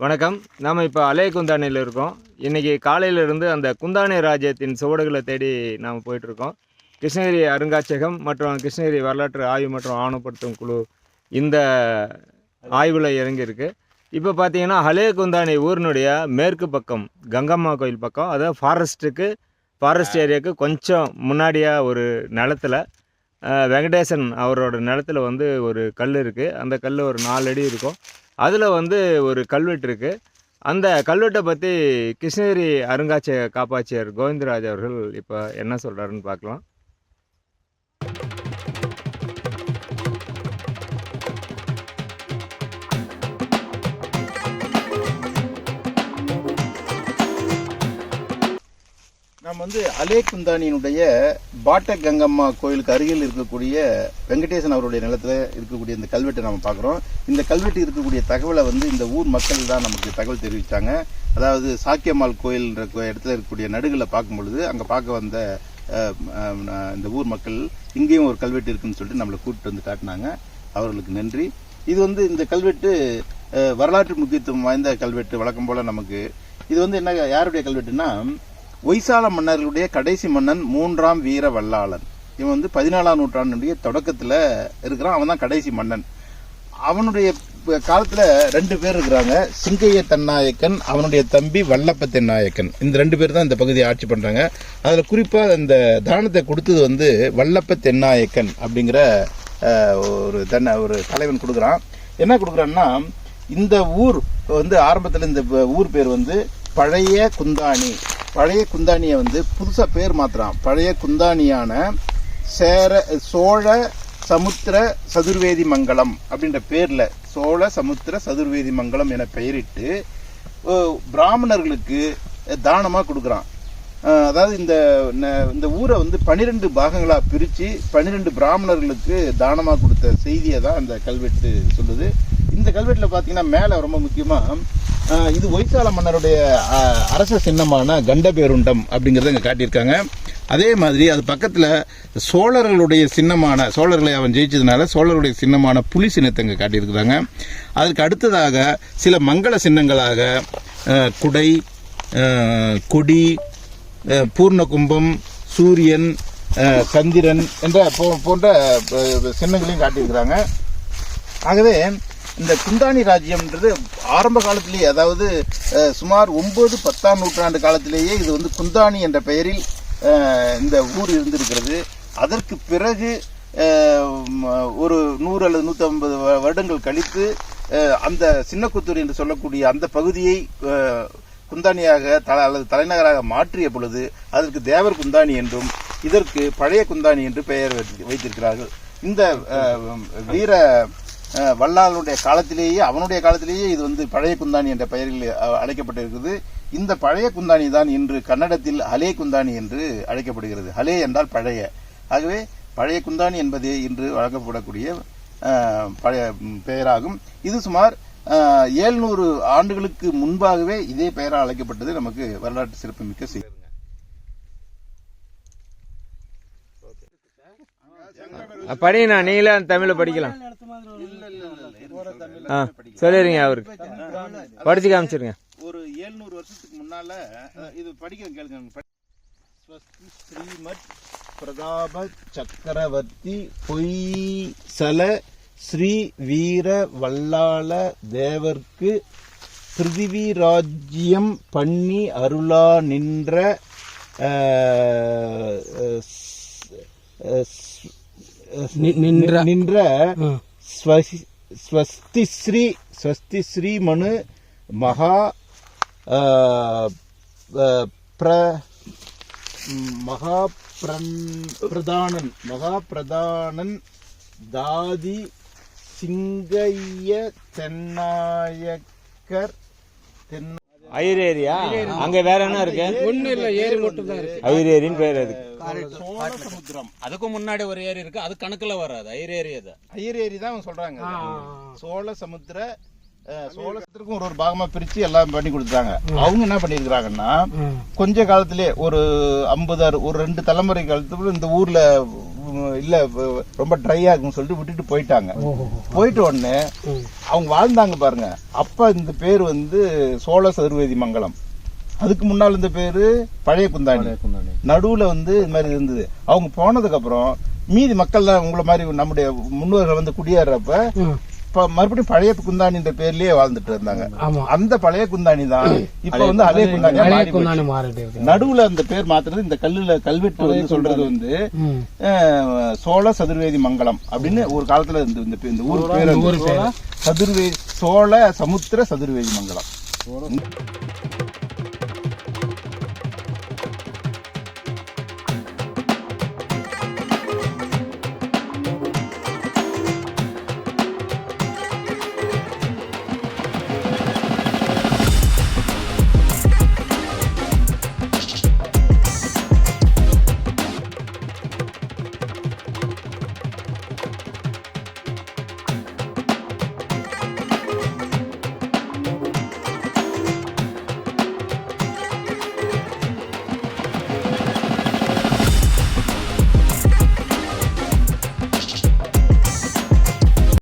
வணக்கம். நாம் இப்போ அலைய குந்தானியில் இருக்கோம். இன்றைக்கி காலையிலிருந்து அந்த குந்தானி ராஜ்யத்தின் சுவடுகளை தேடி நாம் போயிட்டுருக்கோம். கிருஷ்ணகிரி அருங்காட்சியகம் மற்றும் கிருஷ்ணகிரி வரலாற்று ஆய்வு மற்றும் ஆவணப்படுத்தும் குழு இந்த ஆய்வில் இறங்கியிருக்கு. இப்போ பார்த்தீங்கன்னா அலைய குந்தானி ஊரினுடைய மேற்கு பக்கம் கங்கம்மா கோயில் பக்கம், அதாவது ஃபாரஸ்ட் ஏரியாவுக்கு கொஞ்சம் முன்னாடியாக ஒரு நிலத்தில் வெங்கடேசன் அவரோட நிலத்தில் வந்து ஒரு கல் இருக்குது. அந்த கல் ஒரு 4 அடி இருக்கும். அதில் வந்து ஒரு கல்வெட்டு இருக்குது. அந்த கல்வெட்டை பற்றி கிருஷ்ணகிரி அருங்காட்சியக காப்பாட்சியர் கோவிந்தராஜ் அவர்கள் இப்போ என்ன சொல்கிறாருன்னு பார்க்கலாம். நாம் வந்து அலைய குந்தானியினுடைய பாட்ட கங்கம்மா கோயிலுக்கு அருகில் இருக்கக்கூடிய வெங்கடேசன் அவருடைய நிலத்தில் இருக்கக்கூடிய இந்த கல்வெட்டை நம்ம பார்க்குறோம். இந்த கல்வெட்டு இருக்கக்கூடிய தகவலை வந்து இந்த ஊர் மக்கள் தான் நமக்கு தகவல் தெரிவித்தாங்க. அதாவது சாக்கியம்மாள் கோயில்ன்ற இடத்துல இருக்கக்கூடிய நடுகளை பார்க்கும் பொழுது அங்கே பார்க்க வந்த இந்த ஊர் மக்கள் இங்கேயும் ஒரு கல்வெட்டு இருக்குன்னு சொல்லிட்டு நம்மளை கூப்பிட்டு வந்து காட்டினாங்க. அவர்களுக்கு நன்றி. இது வந்து இந்த கல்வெட்டு வரலாற்று முக்கியத்துவம் வாய்ந்த கல்வெட்டு. வழக்கம் போல் நமக்கு இது வந்து என்ன, யாருடைய கல்வெட்டுன்னா, ஒய்சால மன்னர்களுடைய கடைசி மன்னன் 3ஆம் வீர வல்லாளன். இவன் வந்து 14ஆம் நூற்றாண்டுடைய தொடக்கத்தில் இருக்கிறான். அவன் தான் கடைசி மன்னன். அவனுடைய காலத்தில் 2 பேர் இருக்கிறாங்க. சிங்கைய தென்னாயக்கன், அவனுடைய தம்பி வல்லப்ப தென்னாயக்கன். இந்த 2 பேர் தான் இந்த பகுதியை ஆட்சி பண்ணுறாங்க. அதில் குறிப்பாக இந்த தானத்தை கொடுத்தது வந்து வல்லப்ப தென்னாயக்கன் அப்படிங்கிற ஒரு தலைவன் கொடுக்குறான். என்ன கொடுக்குறான்னா, இந்த ஊர் வந்து ஆரம்பத்தில் இந்த ஊர் பேர் வந்து பழைய குந்தானி. பழைய குந்தானியை வந்து புதுசாக பேர் மாத்திரான். பழைய குந்தானியான சோழ சமுத்திர சதுர்வேதி மங்கலம் அப்படின்ற பேரில் சோழ சமுத்திர சதுர்வேதி மங்கலம் என பெயரிட்டு பிராமணர்களுக்கு தானமாக கொடுக்குறான். அதாவது இந்த ஊரை வந்து 12 பாகங்களாக பிரித்து 12 பிராமணர்களுக்கு தானமாக கொடுத்த செய்தியை தான் அந்த கல்வெட்டு சொல்லுது. இந்த கல்வெட்டில் பார்த்தீங்கன்னா மேலே ரொம்ப முக்கியமாக இது ஒய்சால மன்னருடைய அரச சின்னமான கண்டபேருண்டம் அப்படிங்கிறத இங்கே காட்டியிருக்காங்க. அதே மாதிரி அது பக்கத்தில் சோழர்களுடைய சின்னமான, சோழர்களை அவன் ஜெயிச்சதுனால சோழருடைய சின்னமான புலி சின்னத்தை இங்கே காட்டியிருக்கிறாங்க. அதற்கு அடுத்ததாக சில மங்கள சின்னங்களாக குடை, கொடி, பூர்ண கும்பம், சூரியன், சந்திரன் என்ற போன்ற சின்னங்களையும் காட்டியிருக்கிறாங்க. ஆகவே இந்த குந்தானி ராஜ்யம்ன்றது ஆரம்ப காலத்திலேயே, அதாவது சுமார் 9-10ஆம் நூற்றாண்டு காலத்திலேயே இது வந்து குந்தானி என்ற பெயரில் இந்த ஊர் இருந்திருக்கிறது. அதற்கு பிறகு ஒரு 100 அல்லது 150 வருடங்கள் கழித்து அந்த சின்னக்குத்தூர் என்று சொல்லக்கூடிய அந்த பகுதியை குந்தானியாக அல்லது தலைநகராக மாற்றிய பொழுது அதற்கு தேவர் குந்தானி என்றும் இதற்கு பழைய குந்தானி என்று பெயர் வைத்திருக்கிறார்கள். இந்த வீர வல்லாளனுடைய காலத்திலேயே, அவனுடைய காலத்திலேயே இது வந்து பழைய குந்தானி என்ற பெயரில் அழைக்கப்பட்டிருக்கிறது. இந்த பழைய குந்தானி தான் இன்று கன்னடத்தில் ஹலே குந்தானி என்று அழைக்கப்படுகிறது. ஹலே என்றால் பழைய. ஆகவே பழைய குந்தானி என்பதே இன்று வழங்கப்படக்கூடிய பழைய பெயராகும். இது சுமார் 700 ஆண்டுகளுக்கு முன்பாகவே இதே பெயரால் அழைக்கப்பட்டது நமக்கு வரலாற்று சிறப்புமிக்க செய்தி. படிங்கண்ணா, நீங்களே அந்த தமிழில் படிக்கலாம். சொல்லிடுங்க, அவருக்கு படிச்சு காமிச்சிருங்க. ஒரு 700 வருஷத்துக்கு முன்னால இது படிக்கிறேன், கேளுங்க. ஸ்ரீமத் பிரதாப சக்கரவர்த்தி பொய்சல ஸ்ரீ வீர வல்லாள தேவர்க்கு பிருத்திவி ராஜ்யம் பண்ணி அருளா நின்ற ஸ்வஸ்திஸ்ரீ மனு மகா பிரதானன் தாதி சிங்கைய தென்னாயக்கர். ஐரேரியா அங்க வேற என்ன இருக்கு? ஒண்ணு இல்ல, ஏரி மட்டும் தான் இருக்கு. ஐரேரின்னு பேர் அதுக்கு. சமுத்திரம் அதுக்கு முன்னாடி ஒரு ஏரி இருக்கு, அது கணக்குல வராது. ஐரேரி தான் சொல்றாங்க. சோழ சமுத்திர சோழத்திற்கும் ஒரு பாகமா பிரிச்சு எல்லாம் பண்ணி கொடுத்துட்டாங்க. அவங்க என்ன பண்ணிருக்கிறாங்கன்னா, கொஞ்ச காலத்திலே ஒரு 50 ஒரு 2 தலைமுறை காலத்துக்குள்ள இந்த ஊர்ல இல்ல ரொம்ப ட்ரையா இருக்குன்னு சொல்லிட்டு விட்டுட்டு போயிட்டாங்க. போயிட்ட உடனே அவங்க வாழ்ந்தாங்க பாருங்க. அப்ப இந்த பேர் வந்து சோழ சதுர்வேதி மங்கலம். அதுக்கு முன்னால் இந்த பேரு பழைய குந்தாணி. நடுவுல வந்து இது மாதிரி இருந்தது. அவங்க போனதுக்கு அப்புறம் மீதி மக்கள் உங்களை மாதிரி நம்முடைய முன்னோர்கள் வந்து குடியேறப்ப மறுபடியும் பழைய குந்தாணின்ற பேர்லயே வாழ்ந்துட்டு இருந்தாங்க. அந்த பழைய குந்தாணி தான் இப்ப வந்து அதே குந்தாணி மாறி நடுவுல அந்த பேர் மாத்துறது இந்த கல்வெட்டு வந்து சொல்றது வந்து சோழ சதுர்வேதி மங்கலம் அப்படின்னு ஒரு காலத்துல இந்த ஊர் பேர் சதுர்வேதி சோழ சமுத்திர சதுர்வேதி மங்கலம்.